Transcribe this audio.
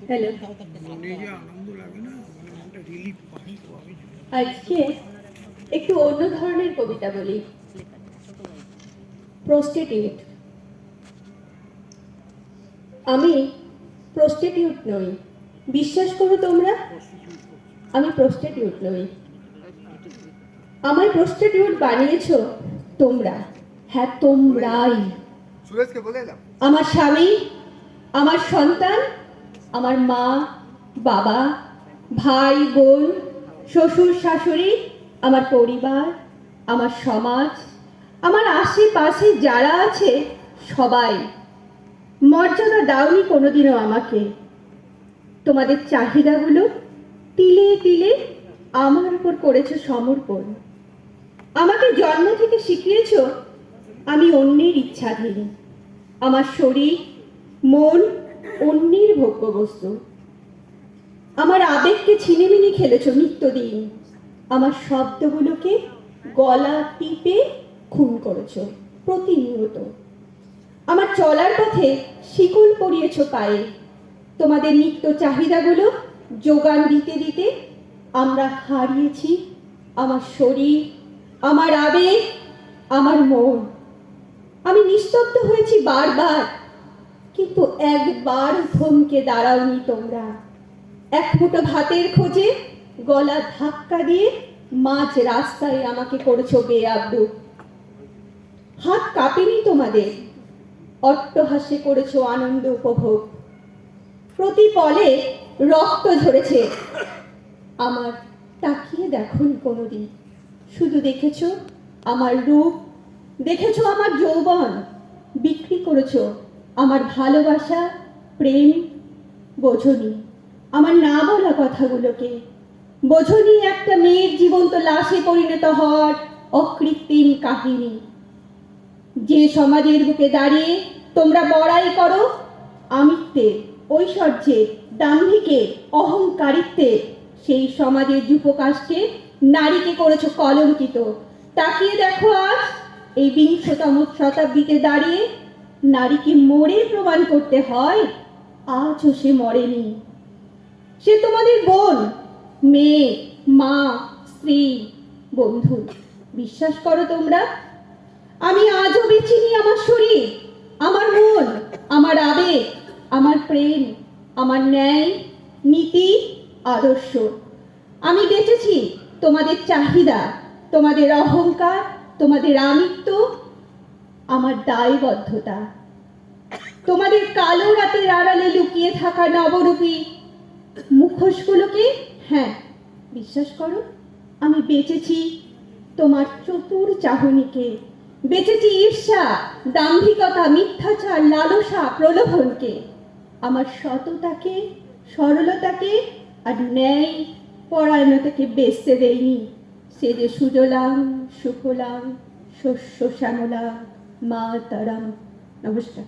Hello. মনে যে আনন্দ লাগে না, মানে মনটা রিলিফ পাই তো আমি। আজকে একটু অন্য ধরনের কবিতা বলি। প্রস্টিটিউট। আমি প্রস্টিটিউট নই, বিশ্বাস করো তোমরা। আমি প্রস্টিটিউট নই, আমায় প্রস্টিটিউট বানিয়েছো তোমরা। হ্যাঁ, তোমরাই। সুরেশকে বলে এলাম। আমার স্বামী, আমার সন্তান, আমার মা, বাবা, ভাই, বোন, শ্বশুর, শাশুড়ি, আমার পরিবার, আমার সমাজ, আমার আশেপাশে যারা আছে সবাই। মর্যাদা দাওনি কোনোদিনও আমাকে। তোমাদের চাহিদাগুলো তিলে তিলে আমার উপর করেছো সমর্পণ। আমাকে জন্ম থেকে শিখিয়েছ আমি অন্যের ইচ্ছাধীন। আমার শরীর, মন অন্যের ভোগ্যবস্তু। আমার আবেগকে ছিনিমিনি খেলেছ নিত্যদিন। আমার শব্দগুলোকে গলা টিপে খুন করেছ প্রতিনিয়ত। আমার চলার পথে শিকল পরিয়েছ পায়ে। তোমাদের নিত্য চাহিদাগুলো যোগান দিতে দিতে আমরা হারিয়েছি আমার শরীর, আমার আবেগ, আমার মন। আমি নিস্তব্ধ হয়েছি বারবার, কিন্তু একবার থমকে দাঁড়াওনি তোমরা। এক মুঠো ভাতের খোঁজে গলা ধাক্কা দিয়ে মাঝ রাস্তায় আমাকে করেছো বেআব্রু। হাত কাঁপেনি তোমাদের, অট্টহাস্যে করেছো আনন্দ উপভোগ। প্রতি পলে রক্ত ঝরেছে আমার, তাকিয়ে দেখোনি কোনোদিন। শুধু দেখেছো আমার রূপ, দেখেছো আমার যৌবন। বিক্রি করেছো আমার ভালোবাসা, প্রেম। বোঝনি আমার না বলা কথাগুলোকে। বোঝনি একটা মেয়ের জীবন্ত লাশে পরিণত হওয়ার অকৃত্রিম কাহিনী। যে সমাজের বুকে দাঁড়িয়ে তোমরা বড়াই করো আমিত্বে, ঐশ্বর্যে, দাম্ভিকে, অহংকারিত্বে, সেই সমাজের যুপকাষ্টে নারীকে করেছো কলঙ্কিত। তাকিয়ে দেখো আজ এই 20তম শতাব্দীতে দাঁড়িয়ে নারীকে মরে প্রমাণ করতে হয় আজও সে মরেনি। সে তোমাদের বোন, মেয়ে, মা, স্ত্রী, বন্ধু। বিশ্বাস করো তোমরা, আমি আজও বেচিনি আমার শরীর, আমার মন, আমার আবেগ, আমার প্রেম, আমার ন্যায়, নীতি, আদর্শ। আমি বেঁচেছি তোমাদের চাহিদা, তোমাদের অহংকার, তোমাদের আমিত্ব, আমার দায়বদ্ধতা। তোমাদের কালো রাতের আড়ালে লুকিয়ে থাকা নবরূপী মুখোশগুলোকে। হ্যাঁ, বিশ্বাস করো, আমি বেঁচেছি তোমার চতুর চাহনিকে। বেঁচেছি ঈর্ষা, দাম্ভিকতা, মিথ্যাচার, লালসা, প্রলোভনকে। আমার সততাকে, সরলতাকে আর ন্যায় পরায়ণতাকে বেচতে দেয়নি। সে যে সুজলাম সুফলাম শস্য শ্যামলা মা তারাম। নমস্কার।